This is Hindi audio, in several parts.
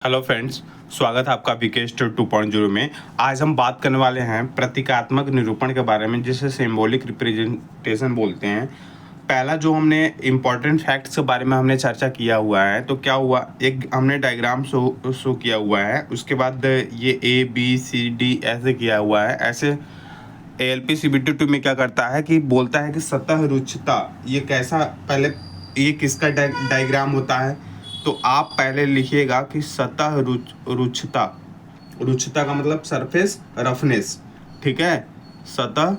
हेलो फ्रेंड्स, स्वागत है आपका विकेश 2.0 में। आज हम बात करने वाले हैं प्रतीकात्मक निरूपण के बारे में, जिसे सिंबॉलिक रिप्रेजेंटेशन बोलते हैं। पहला जो हमने इम्पॉर्टेंट फैक्ट्स के बारे में हमने चर्चा किया हुआ है, तो क्या हुआ, एक हमने डायग्राम शो किया हुआ है। उसके बाद ये ABCD ऐसे किया हुआ है। ऐसे ALP CBT 2 में क्या करता है कि बोलता है कि सतह रुक्षता ये कैसा, पहले ये किसका डायग्राम होता है। तो आप पहले लिखिएगा कि सतह रुक्षता, रुक्षता का मतलब सरफेस रफनेस, ठीक है। सतह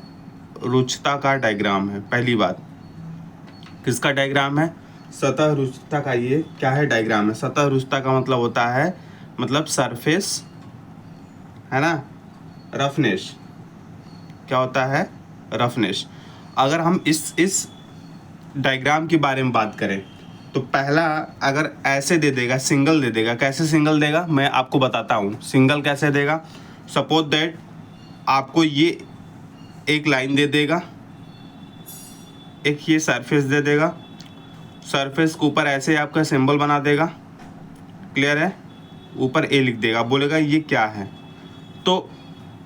रुक्षता का डायग्राम है। पहली बात, किसका डायग्राम है? सतह रुक्षता का। ये क्या है? डायग्राम है। सतह रुक्षता का मतलब होता है, मतलब सरफेस, है ना, रफनेस। क्या होता है? रफनेस। अगर हम इस डायग्राम के बारे में बात करें तो पहला अगर ऐसे दे देगा, सिंगल दे देगा। कैसे सिंगल देगा मैं आपको बताता हूँ। सिंगल कैसे देगा? सपोज दैट आपको ये एक लाइन दे देगा, एक ये सरफेस दे देगा, सरफेस के ऊपर ऐसे आपका सिंबल बना देगा, क्लियर है। ऊपर ए लिख देगा, बोलेगा ये क्या है। तो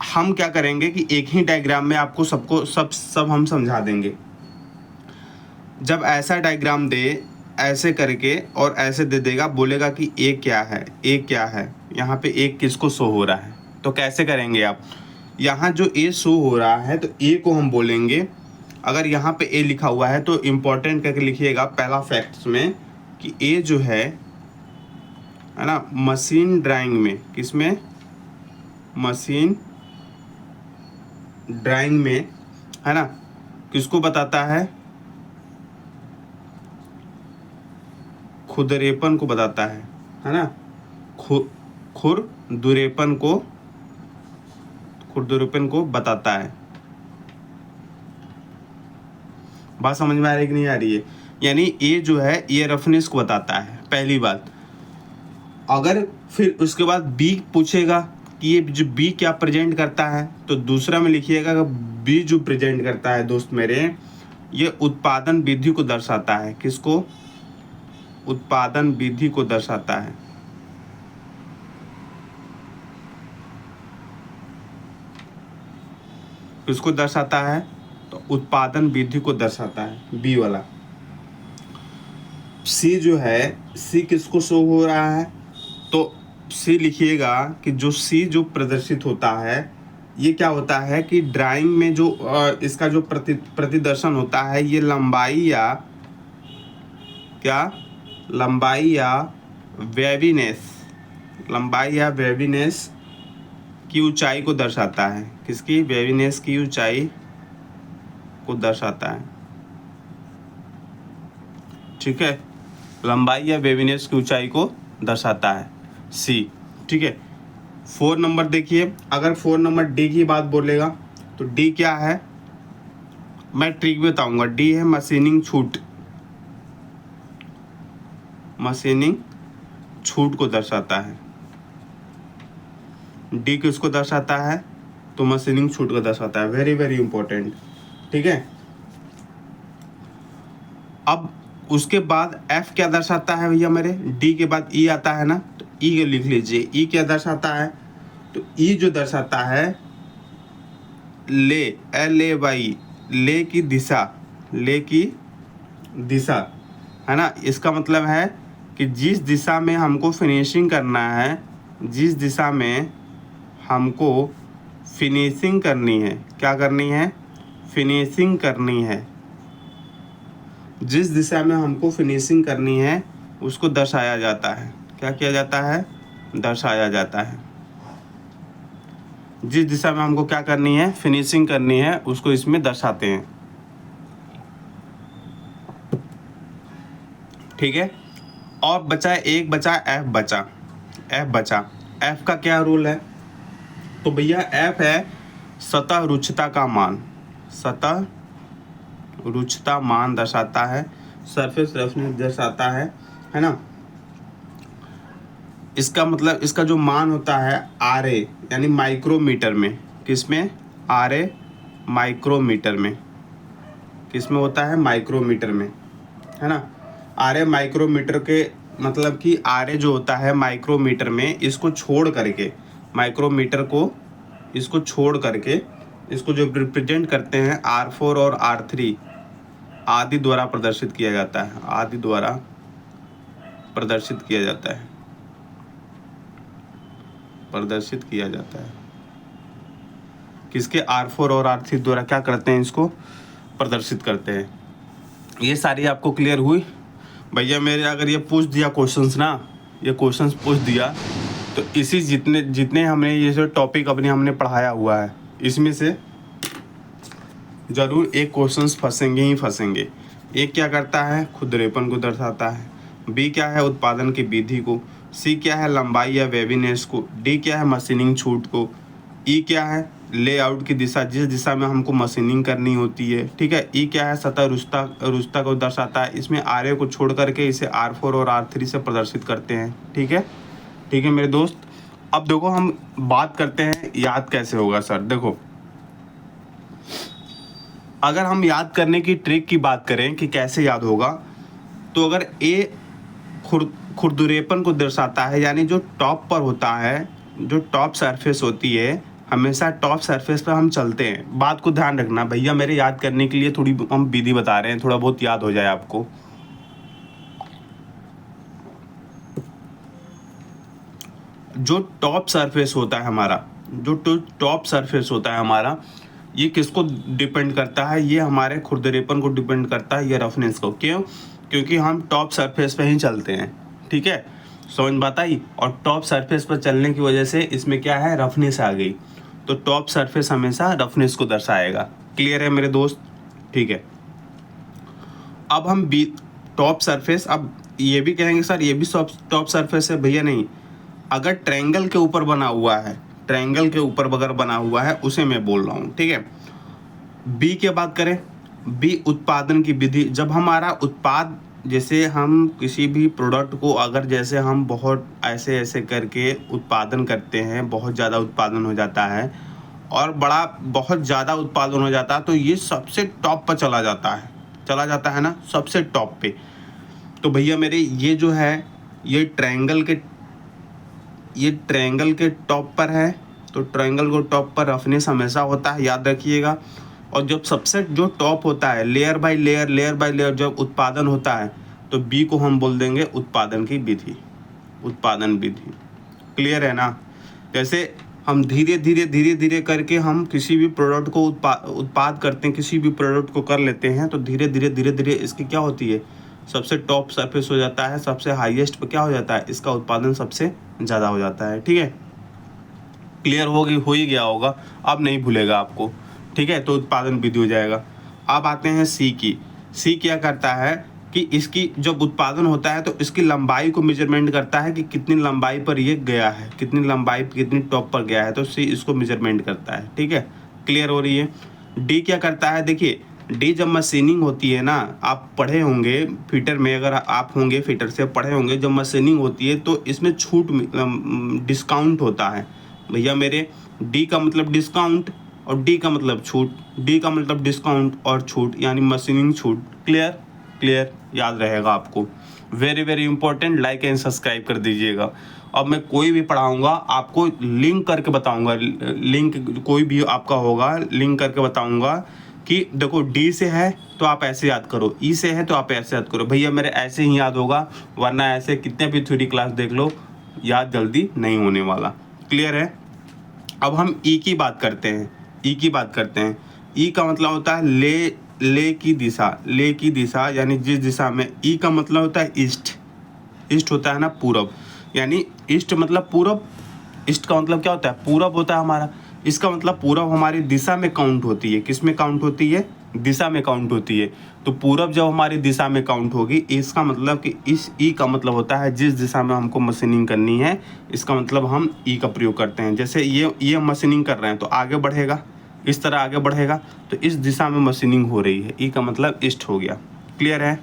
हम क्या करेंगे कि एक ही डायग्राम में आपको सब हम समझा देंगे। जब ऐसा डायग्राम दे, ऐसे करके और ऐसे दे देगा, बोलेगा कि ए क्या है, ए क्या है, यहाँ पे ए किसको शो हो रहा है। तो कैसे करेंगे आप? यहाँ जो ए शो हो रहा है तो ए को हम बोलेंगे, अगर यहाँ पे ए लिखा हुआ है तो इम्पोर्टेंट करके लिखिएगा पहला फैक्ट्स में कि ए जो है ना, मशीन ड्राइंग में, किसमें? मशीन ड्राइंग में, है ना, किसको बताता है? खुरदरेपन को बताता है ना। खुरदरेपन को बताता है। बात समझ में आ रही है कि नहीं आ रही है? यानी ये जो है ये रफनेस को बताता है, पहली बात। अगर फिर उसके बाद बी पूछेगा कि ये जो बी क्या प्रेजेंट करता है, तो दूसरा में लिखिएगा कि बी जो प्रेजेंट करता है दोस्त मेरे, ये उत्पादन विधि को दर्शाता है। किसको? उत्पादन विधि को दर्शाता है। किसको दर्शाता है? तो उत्पादन विधि को दर्शाता है, बी वाला। सी जो है, सी किसको शो हो रहा है? तो सी लिखिएगा कि जो सी जो प्रदर्शित होता है, ये क्या होता है कि ड्राइंग में जो इसका जो प्रतिदर्शन होता है, ये लंबाई या क्या, लंबाई या वेवीनेस की ऊंचाई को दर्शाता है। किसकी? वेवीनेस की ऊंचाई को दर्शाता है, ठीक है। लंबाई या वेवीनेस की ऊंचाई को दर्शाता है, सी, ठीक है। 4 नंबर देखिए, अगर 4 नंबर डी की बात बोलेगा तो डी क्या है, मैं ट्रिक बताऊंगा। डी है मशीनिंग छूट, मशीनिंग छूट को दर्शाता है। डी किसको दर्शाता है? तो मशीनिंग छूट को दर्शाता है। वेरी वेरी इंपॉर्टेंट, ठीक है। अब उसके बाद एफ क्या दर्शाता है भैया मेरे? डी के बाद ई आता है ना, तो ई को लिख लीजिए। ई क्या दर्शाता है? तो ई जो दर्शाता है ले, LAY, ले की दिशा, ले की दिशा, है ना। इसका मतलब है कि जिस दिशा में हमको फिनिशिंग करना है, जिस दिशा में हमको फिनिशिंग करनी है, क्या करनी है? फिनिशिंग करनी है। जिस दिशा में हमको फिनिशिंग करनी है उसको दर्शाया जाता है। क्या किया जाता है? दर्शाया जाता है। जिस दिशा में हमको क्या करनी है? फिनिशिंग करनी है, उसको इसमें दर्शाते हैं, ठीक है। और बचा एक, बचा एफ, बचा एफ का क्या रूल है? तो भैया एफ है सतह रुक्षता का मान। सतह रुक्षता मान दर्शाता है, सरफेस रफनेस दर्शाता है ना। इसका मतलब इसका जो मान होता है RA, यानी माइक्रोमीटर में। किसमें? RA माइक्रोमीटर में। किसमें होता है? माइक्रोमीटर में, है ना। RA माइक्रोमीटर के मतलब कि आर जो होता है माइक्रोमीटर में, इसको छोड़ करके, माइक्रोमीटर को इसको छोड़ करके इसको जो रिप्रेजेंट करते हैं R4 और R3 आदि द्वारा प्रदर्शित किया जाता है, आदि द्वारा प्रदर्शित किया जाता है, प्रदर्शित किया जाता है। किसके? R4 और R3 द्वारा क्या करते हैं? इसको प्रदर्शित करते हैं। ये सारी आपको क्लियर हुई भैया मेरे? अगर ये पूछ दिया क्वेश्चंस ना, ये क्वेश्चंस पूछ दिया तो इसी जितने जितने हमने ये जो टॉपिक अपने हमने पढ़ाया हुआ है, इसमें से ज़रूर एक क्वेश्चंस फंसेंगे ही फंसेंगे। एक क्या करता है? खुरदरेपन को दर्शाता है। बी क्या है? उत्पादन की विधि को। सी क्या है? लंबाई या वेवीनेस को। डी क्या है? मशीनिंग छूट को। ई क्या है? लेआउट की दिशा, जिस दिशा में हमको मशीनिंग करनी होती है। ठीक है। ई क्या है? सतह रुस्ता को दर्शाता है। इसमें आर को छोड़ करके इसे R4 और R3 से प्रदर्शित करते हैं। ठीक है, ठीक है मेरे दोस्त। अब देखो हम बात करते हैं याद कैसे होगा सर। देखो अगर हम याद करने की ट्रिक की बात करें कि कैसे याद होगा, तो अगर ए खुरदरेपन को दर्शाता है, यानी जो टॉप पर होता है, जो टॉप सरफेस होती है, हमेशा टॉप सरफेस पर हम चलते हैं। बात को ध्यान रखना भैया मेरे, याद करने के लिए थोड़ी हम विधि बता रहे हैं, थोड़ा बहुत याद हो जाए आपको। जो टॉप सरफेस होता है हमारा, जो टॉप सरफेस होता है हमारा, ये किसको डिपेंड करता है? ये हमारे खुरदरेपन को डिपेंड करता है, ये रफनेस को। क्यों? क्योंकि हम टॉप सरफेस पे ही चलते हैं। ठीक है, समझ बात आई। और टॉप सरफेस पर चलने की वजह से इसमें क्या है? रफनेस आ गई। तो टॉप सरफेस हमेशा रफनेस को दर्शाएगा। क्लियर है मेरे दोस्त? ठीक है। अब हम बी टॉप सरफेस, अब ये भी कहेंगे सर ये भी टॉप सरफेस है। भैया नहीं, अगर ट्रायंगल के ऊपर बना हुआ है, ट्रायंगल के ऊपर अगर बना हुआ है, उसे मैं बोल रहा हूँ। ठीक है। बी की बात करें, बी उत्पादन की विधि। जब हमारा उत्पाद, जैसे हम किसी भी प्रोडक्ट को अगर जैसे हम बहुत ऐसे ऐसे करके उत्पादन करते हैं, बहुत ज़्यादा उत्पादन हो जाता है और बड़ा बहुत ज़्यादा उत्पादन हो जाता है, तो ये सबसे टॉप पर चला जाता है ना, सबसे टॉप पे। तो भैया मेरे ये जो है ये ट्रायंगल के टॉप पर है, तो ट्रायंगल को टॉप पर रफनेस हमेशा होता है, याद रखिएगा। और जब सबसे जो टॉप होता है, लेयर बाय लेयर जब उत्पादन होता है, तो बी को हम बोल देंगे उत्पादन की विधि, उत्पादन विधि। क्लियर है ना? जैसे हम धीरे धीरे करके हम किसी भी प्रोडक्ट को उत्पाद करते हैं, किसी भी प्रोडक्ट को कर लेते हैं, तो धीरे धीरे इसकी क्या होती है? सबसे टॉप सरफेस हो जाता है, सबसे हाईएस्ट पे क्या हो जाता है? इसका उत्पादन सबसे ज़्यादा हो जाता है। ठीक है, क्लियर हो ही गया होगा, अब नहीं भूलेगा आपको। ठीक है, तो उत्पादन विधि हो जाएगा। अब आते हैं सी की। सी क्या करता है कि इसकी जब उत्पादन होता है तो इसकी लंबाई को मेजरमेंट करता है कि कितनी लंबाई पर ये गया है, कितनी लंबाई कितनी टॉप पर गया है, तो सी इसको मेजरमेंट करता है। ठीक है, क्लियर हो रही है? डी क्या करता है? देखिए डी जब मशीनिंग होती है ना, आप पढ़े होंगे फिटर में, अगर आप होंगे फिटर से पढ़े होंगे, जब मशीनिंग होती है तो इसमें छूट डिस्काउंट होता है। भैया मेरे डी का मतलब डिस्काउंट और डी का मतलब छूट, डी का मतलब डिस्काउंट और छूट, यानी मशीनिंग छूट। क्लियर याद रहेगा आपको। Very important, like and subscribe कर दीजिएगा। अब मैं कोई भी पढ़ाऊंगा आपको लिंक करके बताऊंगा, लिंक कोई भी आपका होगा लिंक करके बताऊंगा कि देखो डी से है तो आप ऐसे याद करो, ई से है तो आप ऐसे याद करो। भैया मेरे ऐसे ही याद होगा, वरना ऐसे कितने भी थ्योरी क्लास देख लो, याद जल्दी नहीं होने वाला। क्लियर है? अब हम ई की बात करते हैं। ई का मतलब होता है ले की दिशा, यानी जिस दिशा में। ई का मतलब होता है ईस्ट होता है ना, पूरब, यानी ईस्ट मतलब पूरब। ईस्ट का मतलब क्या होता है? पूरब होता है हमारा। इसका मतलब पूरब हमारी दिशा में काउंट होती है। किस में काउंट होती है? दिशा में काउंट होती है। तो पूरब जब हमारी दिशा में काउंट होगी, इसका मतलब कि इस ई का मतलब होता है जिस दिशा में हमको मशीनिंग करनी है, इसका मतलब हम ई का प्रयोग करते हैं। जैसे ये मशीनिंग कर रहे हैं तो आगे बढ़ेगा, इस तरह आगे बढ़ेगा, तो इस दिशा में मशीनिंग हो रही है, ई का मतलब ईस्ट हो गया। क्लियर है?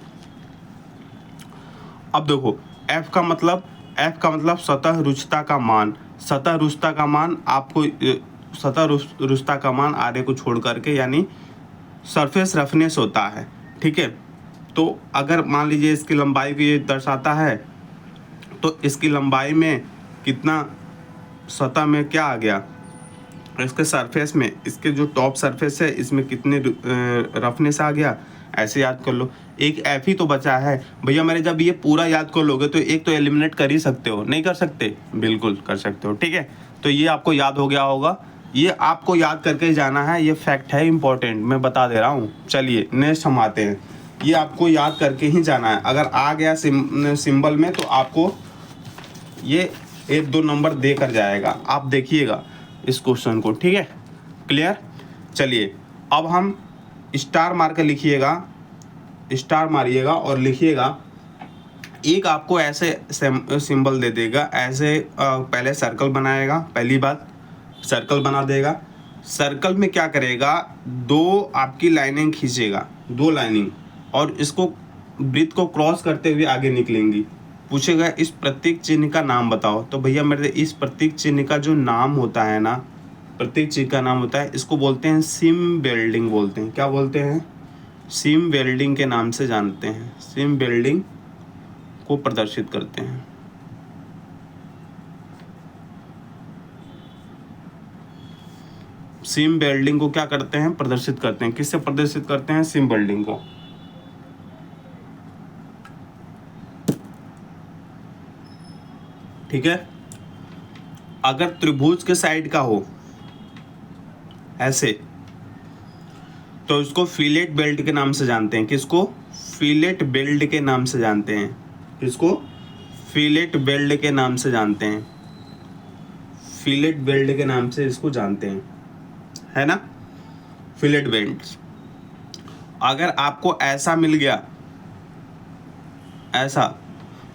अब देखो एफ का मतलब सतह रुचता का मान। सतह रुचता का मान आरे को छोड़ करके, यानी सरफेस रफनेस होता है। ठीक है, तो अगर मान लीजिए इसकी लंबाई को ये दर्शाता है, तो इसकी लंबाई में कितना, सतह में क्या आ गया, इसके सरफेस में, इसके जो टॉप सरफेस है इसमें कितने रफनेस आ गया, ऐसे याद कर लो। एक एफ ही तो बचा है भैया मेरे। जब ये पूरा याद कर लोगे तो एक तो एलिमिनेट कर ही सकते हो, नहीं कर सकते? बिल्कुल कर सकते हो, ठीक है। तो ये आपको याद हो गया होगा, ये आपको याद करके ही जाना है, ये फैक्ट है इंपॉर्टेंट, मैं बता दे रहा हूँ। चलिए नेक्स्ट हम आते हैं, ये आपको याद करके ही जाना है। अगर आ गया सिंबल में तो आपको ये 1-2 नंबर दे कर जाएगा। आप देखिएगा इस क्वेश्चन को, ठीक है, क्लियर। चलिए अब हम स्टार मार कर लिखिएगा, स्टार मारिएगा और लिखिएगा। एक आपको ऐसे सिंबल दे देगा, ऐसे पहले सर्कल बनाएगा, पहली बात सर्कल बना देगा। सर्कल में क्या करेगा, 2 आपकी लाइनें खींचेगा, 2 लाइनिंग, और इसको वृत्त को क्रॉस करते हुए आगे निकलेंगी। पूछेगा इस प्रतीक चिन्ह का नाम बताओ। तो भैया मेरे इस प्रतीक चिन्ह का जो नाम होता है ना, प्रतीक चिन्ह का नाम होता है, इसको बोलते हैं सिम वेल्डिंग बोलते हैं। क्या बोलते हैं? सिम वेल्डिंग के नाम से जानते हैं, सिम वेल्डिंग को प्रदर्शित करते हैं। सिम वेल्डिंग को क्या करते हैं, प्रदर्शित करते हैं। किससे प्रदर्शित करते हैं? सिम वेल्डिंग को। ठीक है। अगर त्रिभुज के साइड का हो ऐसे, तो इसको फिलेट बेल्ट के नाम से जानते हैं। किसको? फिलेट बेल्ट के नाम से जानते हैं। किसको? फिलेट बेल्ट के नाम से जानते हैं। फिलेट बेल्ट के नाम से इसको जानते हैं, है ना, फिलेट बेल्ट। अगर आपको ऐसा मिल गया, ऐसा,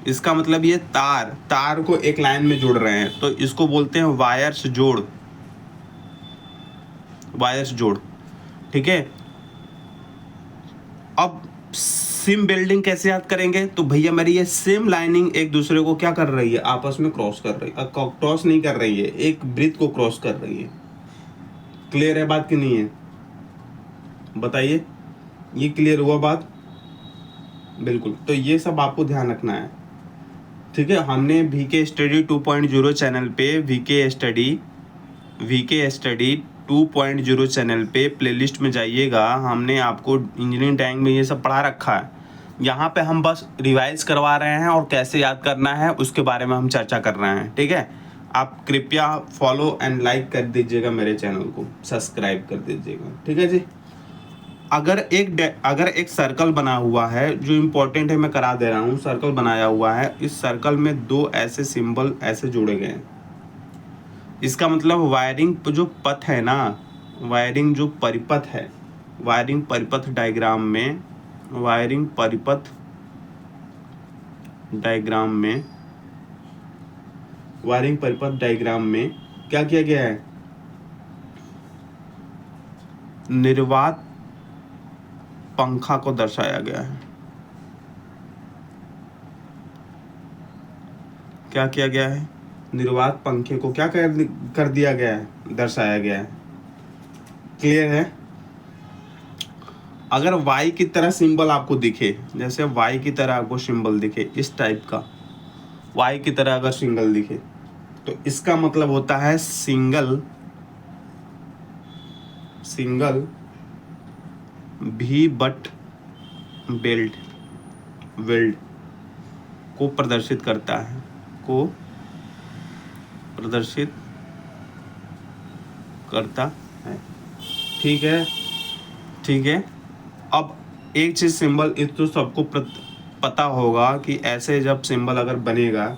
इसका मतलब ये तार को एक लाइन में जोड़ रहे हैं, तो इसको बोलते हैं वायर्स जोड़, वायर्स जोड़, ठीक है। अब सिम वेल्डिंग कैसे याद करेंगे? तो भैया मेरी ये सेम लाइनिंग एक दूसरे को क्या कर रही है, आपस में क्रॉस कर रही है, क्रॉस नहीं कर रही है, एक वृत्त को क्रॉस कर रही है। क्लियर है बात कि नहीं है? बताइए, ये क्लियर हुआ बात? बिल्कुल। तो ये सब आपको ध्यान रखना है, ठीक है। हमने वीके स्टडी 2.0 चैनल पे, वीके स्टडी 2.0 चैनल पे प्लेलिस्ट में जाइएगा, हमने आपको इंजीनियरिंग टैंक में ये सब पढ़ा रखा है। यहाँ पे हम बस रिवाइज करवा रहे हैं और कैसे याद करना है उसके बारे में हम चर्चा कर रहे हैं, ठीक है। आप कृपया फॉलो एंड लाइक कर दीजिएगा, मेरे चैनल को सब्सक्राइब कर दीजिएगा, ठीक है जी। अगर एक सर्कल बना हुआ है, जो इम्पोर्टेंट है मैं करा दे रहा हूँ, सर्कल बनाया हुआ है, इस सर्कल में 2 ऐसे सिंबल ऐसे जोड़े गए हैं। इसका मतलब वायरिंग जो पथ है ना, वायरिंग जो परिपथ है, वायरिंग परिपथ डायग्राम में, वायरिंग परिपथ डायग्राम में, वायरिंग परिपथ डायग्राम में क्या किया गया है, निर्वात पंखा को दर्शाया गया है। क्या किया गया है? निर्वात पंखे को क्या कर दिया गया है, दर्शाया गया है। क्लियर है? अगर वाई की तरह सिंबल आपको दिखे, जैसे वाई की तरह आपको सिंबल दिखे, इस टाइप का वाई की तरह अगर सिंगल दिखे, तो इसका मतलब होता है सिंगल भी बट वेल्ड को प्रदर्शित करता है, को प्रदर्शित करता है। ठीक है, ठीक है। अब एक चीज सिंबल, इस तो सबको पता होगा कि ऐसे जब सिंबल अगर बनेगा,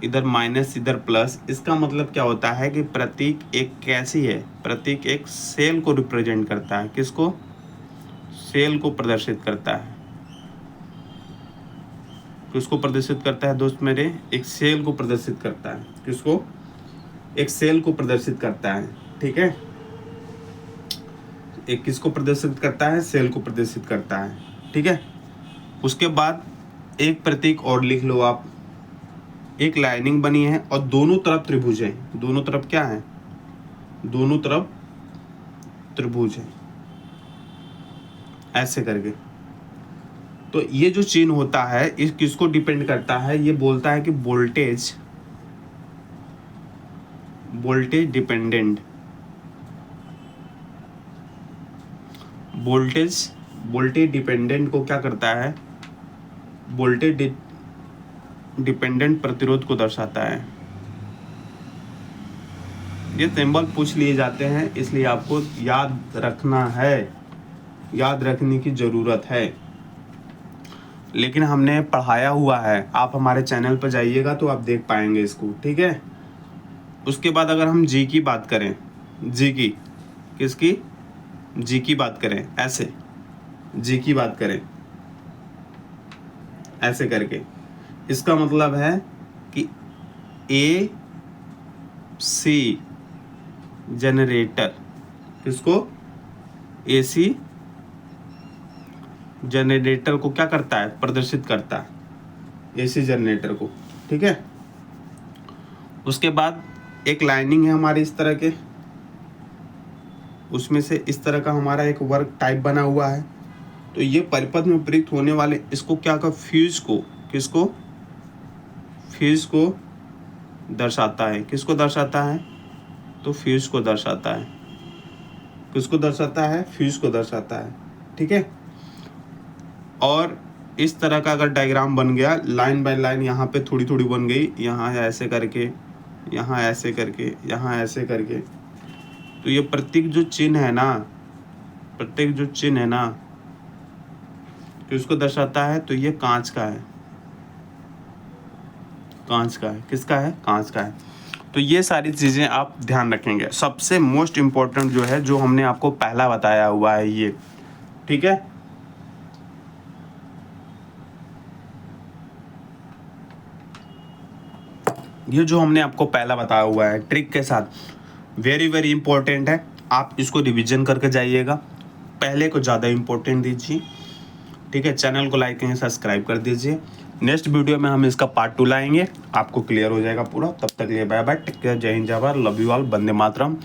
इधर माइनस इधर प्लस, इसका मतलब क्या होता है कि प्रतीक एक कैसी है, प्रतीक एक सेल को रिप्रेजेंट करता है। किसको? सेल को प्रदर्शित करता है। किसको प्रदर्शित करता है दोस्त मेरे? एक सेल को प्रदर्शित करता है। किसको? एक सेल को प्रदर्शित करता है, ठीक है। एक किसको प्रदर्शित करता है? सेल को प्रदर्शित करता है, ठीक है। उसके बाद एक प्रतीक और लिख लो आप। एक लाइनिंग बनी है और दोनों तरफ त्रिभुज है। दोनों तरफ क्या है? दोनों तरफ त्रिभुज है, ऐसे करके। तो ये जो चिन्ह होता है इस किसको डिपेंड करता है, ये बोलता है कि वोल्टेज डिपेंडेंट, वोल्टेज डिपेंडेंट को क्या करता है, वोल्टेज डिपेंडेंट प्रतिरोध को दर्शाता है। ये सिंबल पूछ लिए जाते हैं, इसलिए आपको याद रखना है, याद रखने की ज़रूरत है। लेकिन हमने पढ़ाया हुआ है, आप हमारे चैनल पर जाइएगा तो आप देख पाएंगे इसको, ठीक है। उसके बाद अगर हम जी की बात करें, जी की किसकी, जी की बात करें, ऐसे जी की बात करें ऐसे करके, इसका मतलब है कि ए सी जनरेटर, किसको, एसी जनरेटर को क्या करता है, प्रदर्शित करता है, एसी जनरेटर को, ठीक है। उसके बाद एक लाइनिंग है हमारी इस तरह के, उसमें से इस तरह का हमारा एक वर्क टाइप बना हुआ है। तो ये परिपथ में प्रयुक्त होने वाले इसको क्या का फ्यूज को, किसको, फ्यूज को दर्शाता है, किसको दर्शाता है, तो फ्यूज को दर्शाता है, किसको दर्शाता है, फ्यूज को दर्शाता है, ठीक है। और इस तरह का अगर डायग्राम बन गया लाइन बाय लाइन, यहाँ पे थोड़ी थोड़ी बन गई, यहाँ ऐसे करके, यहाँ ऐसे करके, यहाँ ऐसे करके, तो ये प्रत्येक जो चिन्ह है ना, प्रत्येक जो चिन्ह है ना, किसको दर्शाता है, तो ये कांच का है, कांच का है, किसका है, कांच का है। तो ये सारी चीज़ें आप ध्यान रखेंगे। सबसे मोस्ट इम्पोर्टेंट जो है, जो हमने आपको पहला बताया हुआ है ये, ठीक है। ये जो हमने आपको पहला बताया हुआ है ट्रिक के साथ, वेरी वेरी इंपॉर्टेंट है, आप इसको रिवीजन करके जाइएगा, पहले को ज़्यादा इंपॉर्टेंट दीजिए, ठीक है। चैनल को लाइक करें, सब्सक्राइब कर दीजिए। नेक्स्ट वीडियो में हम इसका पार्ट 2 लाएंगे, आपको क्लियर हो जाएगा पूरा। तब तक लिए बाय बाय, टेक केयर, जय हिंद, जय Bharat, love you all, Vande Mataram.